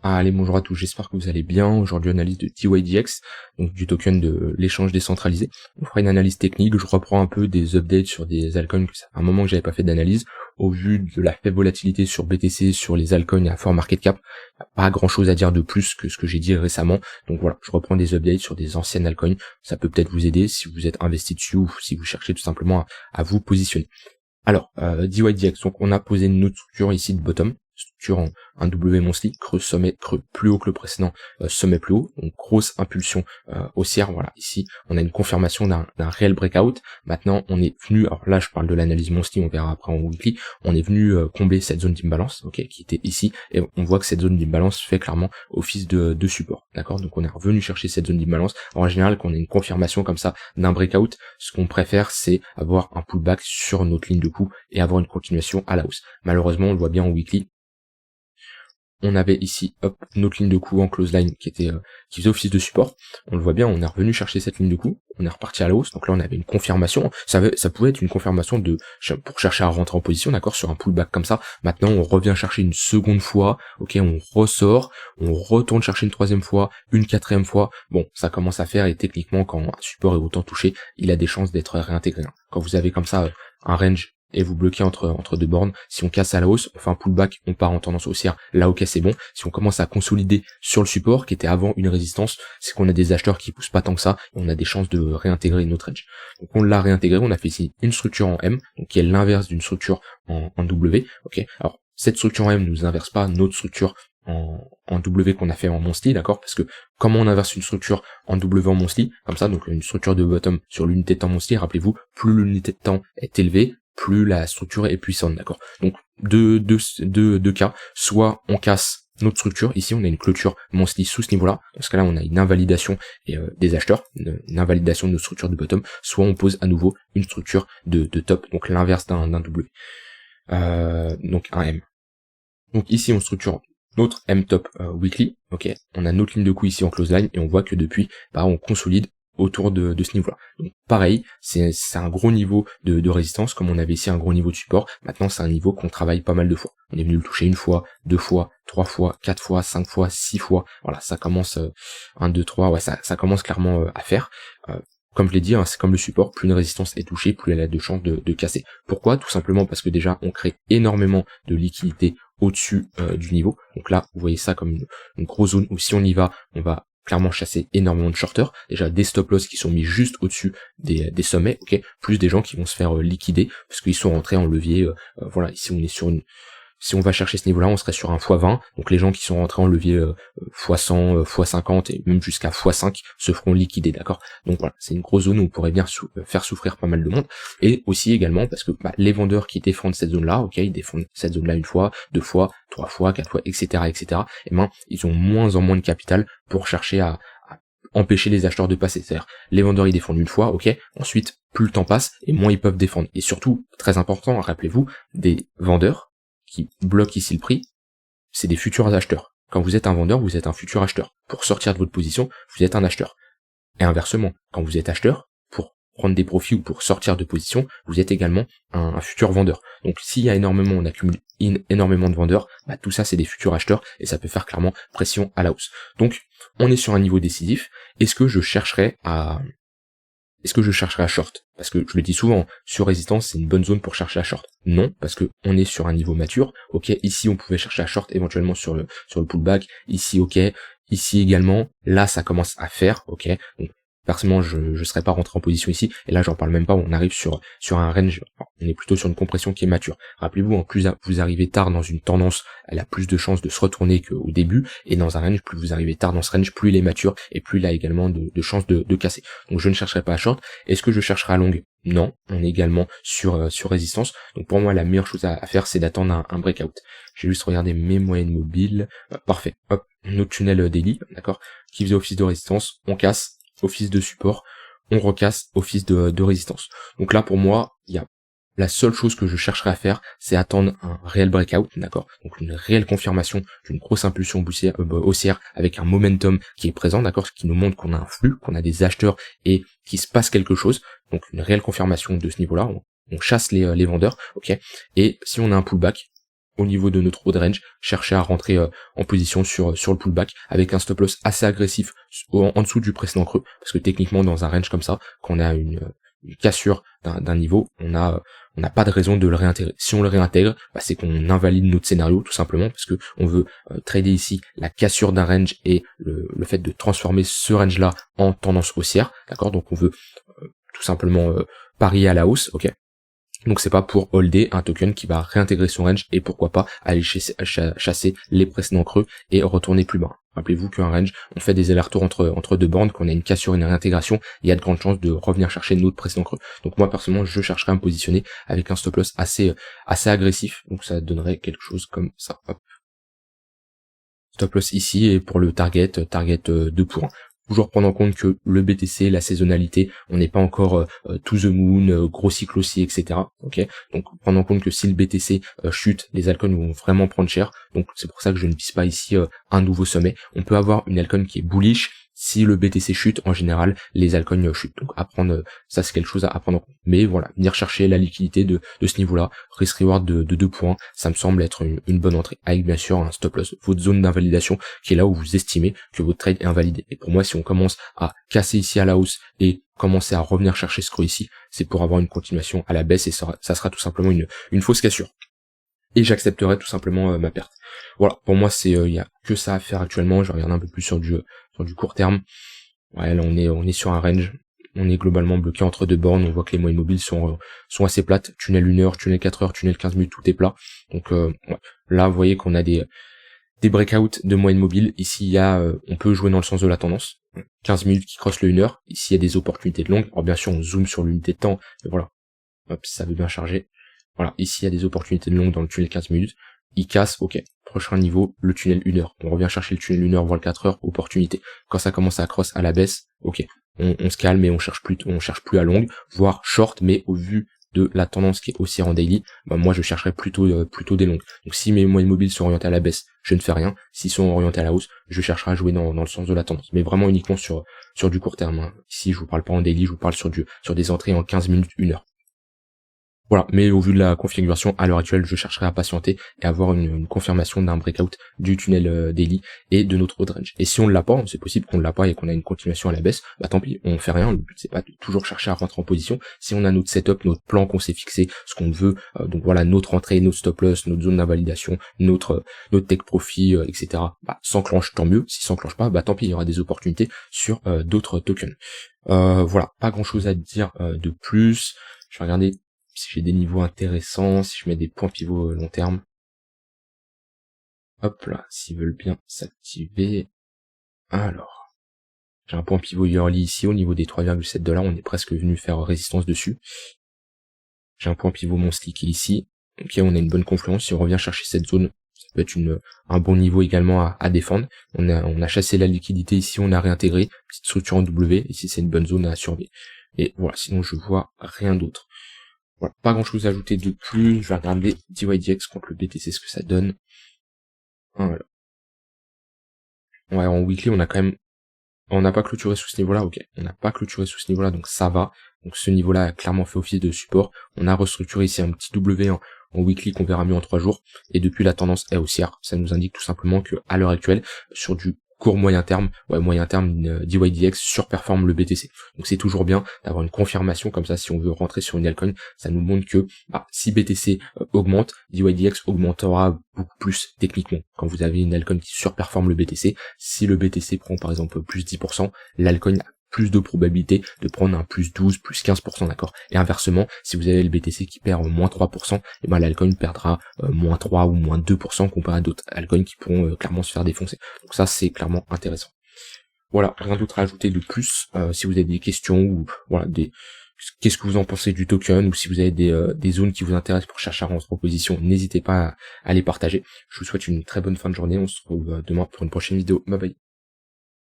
Allez, bonjour à tous, j'espère que vous allez bien. Aujourd'hui, analyse de DYDX, donc du token de l'échange décentralisé. On fera une analyse technique, je reprends un peu des updates sur des altcoins, que ça fait un moment que j'avais pas fait d'analyse. Au vu de la faible volatilité sur BTC, sur les altcoins à fort market cap, y a pas grand chose à dire de plus que ce que j'ai dit récemment. Donc voilà, je reprends des updates sur des anciennes altcoins. Ça peut peut-être vous aider si vous êtes investi dessus ou si vous cherchez tout simplement à vous positionner. Alors, DYDX, donc on a posé une autre structure ici de bottom, structure en un W monthly, creux sommet, creux plus haut que le précédent, sommet plus haut, donc grosse impulsion haussière, voilà, ici on a une confirmation d'un réel breakout. Maintenant on est venu, alors là je parle de l'analyse monthly, on verra après en weekly, on est venu combler cette zone d'imbalance, ok, qui était ici, et on voit que cette zone d'imbalance fait clairement office de support, d'accord, donc on est revenu chercher cette zone d'imbalance. En général, quand on a une confirmation comme ça d'un breakout, ce qu'on préfère c'est avoir un pullback sur notre ligne de coup et avoir une continuation à la hausse. Malheureusement on le voit bien en weekly, on avait ici notre ligne de coup en close line qui faisait office de support. On le voit bien, on est revenu chercher cette ligne de coup, on est reparti à la hausse, donc là on avait une confirmation, ça pouvait être une confirmation pour chercher à rentrer en position, d'accord, sur un pullback comme ça. Maintenant on revient chercher une seconde fois, ok, on ressort, on retourne chercher une troisième fois, une quatrième fois. Bon, ça commence à faire, et techniquement quand un support est autant touché, il a des chances d'être réintégré. Quand vous avez comme ça un range et vous bloquez entre deux bornes, si on casse à la hausse, on fait un pullback, on part en tendance haussière, là ok c'est bon. Si on commence à consolider sur le support qui était avant une résistance, c'est qu'on a des acheteurs qui poussent pas tant que ça, et on a des chances de réintégrer notre edge. Donc on l'a réintégré, on a fait ici une structure en M, donc qui est l'inverse d'une structure en W, ok. Alors cette structure en M ne nous inverse pas notre structure en W qu'on a fait en monthly, d'accord, parce que comment on inverse une structure en W en monthly, comme ça, donc une structure de bottom sur l'unité de temps monthly, rappelez-vous, plus l'unité de temps est élevée, plus la structure est puissante, d'accord. Donc deux cas, soit on casse notre structure, ici on a une clôture monthly sous ce niveau-là, dans ce cas-là on a une invalidation des acheteurs, une invalidation de notre structure de bottom, soit on pose à nouveau une structure de top, donc l'inverse d'un W, donc un M. Donc ici on structure notre M top weekly, ok, on a notre ligne de coup ici en close line, et on voit que depuis, on consolide autour de ce niveau-là. Donc pareil, c'est un gros niveau de résistance, comme on avait ici un gros niveau de support. Maintenant c'est un niveau qu'on travaille pas mal de fois. On est venu le toucher une fois, deux fois, trois fois, quatre fois, cinq fois, six fois. Voilà, ça commence 1, 2, 3, ouais, ça commence clairement à faire. Comme je l'ai dit, c'est comme le support, plus une résistance est touchée, plus elle a de chances de casser. Pourquoi? Tout simplement parce que déjà on crée énormément de liquidité au-dessus du niveau. Donc là, vous voyez ça comme une grosse zone où si on y va, on va clairement chasser énormément de shorters, déjà des stop loss qui sont mis juste au-dessus des sommets, ok, plus des gens qui vont se faire liquider parce qu'ils sont rentrés en levier, voilà, ici on est sur si on va chercher ce niveau-là, on serait sur un x20, donc les gens qui sont rentrés en levier x100, x50 et même jusqu'à x5 se feront liquider, d'accord. Donc voilà, c'est une grosse zone où on pourrait bien faire souffrir pas mal de monde, et aussi également parce que les vendeurs qui défendent cette zone-là, ok, ils défendent cette zone-là une fois, deux fois, trois fois, quatre fois, etc., et ils ont moins en moins de capital pour chercher à empêcher les acheteurs de passer. C'est-à-dire, les vendeurs ils défendent une fois, ok, ensuite plus le temps passe et moins ils peuvent défendre. Et surtout, très important, rappelez-vous, des vendeurs qui bloquent ici le prix, c'est des futurs acheteurs. Quand vous êtes un vendeur, vous êtes un futur acheteur. Pour sortir de votre position, vous êtes un acheteur. Et inversement, quand vous êtes acheteur, pour prendre des profits ou pour sortir de position, vous êtes également un futur vendeur. Donc s'il y a on accumule énormément de vendeurs, tout ça c'est des futurs acheteurs et ça peut faire clairement pression à la hausse. Donc on est sur un niveau décisif. Est-ce que je chercherai à short? Parce que je le dis souvent, sur résistance, c'est une bonne zone pour chercher à short. Non, parce que on est sur un niveau mature. Ok, ici on pouvait chercher à short éventuellement sur le pullback. Ici, ok. Ici également. Là, ça commence à faire. Ok. Donc, personnellement, je serais pas rentré en position ici. Et là, j'en parle même pas. On arrive sur un range. On est plutôt sur une compression qui est mature. Rappelez-vous, plus vous arrivez tard dans une tendance, elle a plus de chances de se retourner qu'au début. Et dans un range, plus vous arrivez tard dans ce range, plus il est mature et plus il a également de chances de casser. Donc, je ne chercherai pas à short. Est-ce que je chercherai à long? Non. On est également sur résistance. Donc, pour moi, la meilleure chose à faire, c'est d'attendre un breakout. J'ai juste regardé mes moyennes mobiles. Parfait. Hop. Notre tunnel daily, d'accord, qui faisait office de résistance. On casse. Office de support, on recasse office de résistance. Donc là pour moi, la seule chose que je chercherai à faire, c'est attendre un réel breakout, d'accord, donc une réelle confirmation d'une grosse impulsion haussière avec un momentum qui est présent, d'accord, ce qui nous montre qu'on a un flux, qu'on a des acheteurs et qu'il se passe quelque chose, donc une réelle confirmation de ce niveau-là, on chasse les vendeurs, ok, et si on a un pullback, au niveau de notre haut de range, chercher à rentrer en position sur le pullback avec un stop loss assez agressif en dessous du précédent creux, parce que techniquement dans un range comme ça, quand on a une cassure d'un niveau, on n'a pas de raison de le réintégrer. Si on le réintègre, c'est qu'on invalide notre scénario tout simplement, parce que on veut trader ici la cassure d'un range et le fait de transformer ce range là en tendance haussière, d'accord. Donc on veut tout simplement parier à la hausse, ok. Donc c'est pas pour holder un token qui va réintégrer son range et pourquoi pas aller chasser les précédents creux et retourner plus bas. Rappelez-vous qu'un range, on fait des allers-retours entre deux bornes, qu'on a une cassure et une réintégration, il y a de grandes chances de revenir chercher notre précédent creux. Donc moi personnellement, je chercherai à me positionner avec un stop loss assez agressif. Donc ça donnerait quelque chose comme ça. Hop. Stop loss ici et pour le target 2 pour 1. Toujours prendre en compte que le BTC, la saisonnalité, on n'est pas encore to the moon, gros cycle haussier, etc. Ok, donc prendre en compte que si le BTC chute, les altcoins vont vraiment prendre cher. Donc c'est pour ça que je ne vise pas ici un nouveau sommet. On peut avoir une altcoin qui est bullish. Si le BTC chute, en général, les altcoins chutent. Donc apprendre, ça c'est quelque chose à prendre en compte. Mais voilà, venir chercher la liquidité de ce niveau-là, risk reward de 2 points, ça me semble être une bonne entrée. Avec bien sûr un stop loss, votre zone d'invalidation, qui est là où vous estimez que votre trade est invalidé. Et pour moi, si on commence à casser ici à la hausse et commencer à revenir chercher ce creux ici, c'est pour avoir une continuation à la baisse et ça sera tout simplement une fausse cassure. Et j'accepterai tout simplement ma perte. Voilà, pour moi c'est il y a que ça à faire actuellement. Je regarde un peu plus sur du court terme. Ouais, là on est sur un range. On est globalement bloqué entre deux bornes. On voit que les moyennes mobiles sont assez plates. Tunnel 1 heure, tunnel 4 heures, tunnel 15 minutes, tout est plat. Donc ouais. Là vous voyez qu'on a des breakouts de moyenne mobile. Ici il y a on peut jouer dans le sens de la tendance. 15 minutes qui crossent le 1 heure. Ici il y a des opportunités de longue. Alors bien sûr on zoome sur l'unité de temps. Et voilà. Hop, ça veut bien charger. Voilà, ici il y a des opportunités de longue dans le tunnel 15 minutes. Il casse, ok. Prochain niveau, le tunnel 1 heure. On revient chercher le tunnel 1 heure, voire le 4 heures, opportunité. Quand ça commence à cross à la baisse, ok. On se calme et on cherche plus à longue, voire short, mais au vu de la tendance qui est haussière en daily, moi je chercherais plutôt des longues. Donc si mes moyennes mobiles sont orientées à la baisse, je ne fais rien. S'ils sont orientés à la hausse, je chercherai à jouer dans le sens de la tendance. Mais vraiment uniquement sur du court terme. Hein. Ici je vous parle pas en daily, je vous parle sur des entrées en 15 minutes, 1 heure. Voilà, mais au vu de la configuration à l'heure actuelle, je chercherai à patienter et avoir une confirmation d'un breakout du tunnel daily et de notre haut range. Et si on ne l'a pas, c'est possible qu'on ne l'a pas et qu'on a une continuation à la baisse, tant pis, on fait rien. Le but c'est pas de toujours chercher à rentrer en position. Si on a notre setup, notre plan qu'on s'est fixé, ce qu'on veut, donc voilà, notre entrée, notre stop loss, notre zone d'invalidation, notre take profit, etc. S'enclenche, tant mieux. Si s'enclenche pas, tant pis, il y aura des opportunités sur d'autres tokens. Voilà, pas grand chose à dire de plus. Je vais regarder si j'ai des niveaux intéressants, si je mets des points pivots long terme. Hop là, s'ils veulent bien s'activer. Alors, j'ai un point pivot yearly ici au niveau des 3,7$, on est presque venu faire résistance dessus. J'ai un point pivot monthly qui est ici. Ok, on a une bonne confluence, si on revient chercher cette zone, ça peut être un bon niveau également à défendre. On a chassé la liquidité ici, on a réintégré, petite structure en W, ici c'est une bonne zone à surveiller. Et voilà, sinon je vois rien d'autre. Voilà, pas grand chose à ajouter de plus. Je vais regarder DYDX contre le BTC, ce que ça donne. Voilà. Ouais, en weekly, on n'a pas clôturé sous ce niveau-là, ok. On n'a pas clôturé sous ce niveau-là, donc ça va. Donc ce niveau-là a clairement fait office de support. On a restructuré ici un petit W en weekly qu'on verra mieux en 3 jours. Et depuis la tendance est haussière. Ça nous indique tout simplement que à l'heure actuelle, sur du court moyen terme, DYDX surperforme le BTC. Donc c'est toujours bien d'avoir une confirmation comme ça si on veut rentrer sur une altcoin, ça nous montre que si BTC augmente, DYDX augmentera beaucoup plus techniquement. Quand vous avez une altcoin qui surperforme le BTC, si le BTC prend par exemple plus 10%, l'altcoin a plus de probabilité de prendre un plus 12, plus 15%, d'accord. Et inversement, si vous avez le BTC qui perd moins 3%, et l'altcoin perdra moins 3 ou moins 2% comparé à d'autres altcoins qui pourront clairement se faire défoncer. Donc ça, c'est clairement intéressant. Voilà, rien d'autre à ajouter de plus. Si vous avez des questions ou voilà qu'est-ce que vous en pensez du token, ou si vous avez des zones qui vous intéressent pour chercher à rentrer en position, n'hésitez pas à les partager. Je vous souhaite une très bonne fin de journée. On se retrouve demain pour une prochaine vidéo. Bye bye.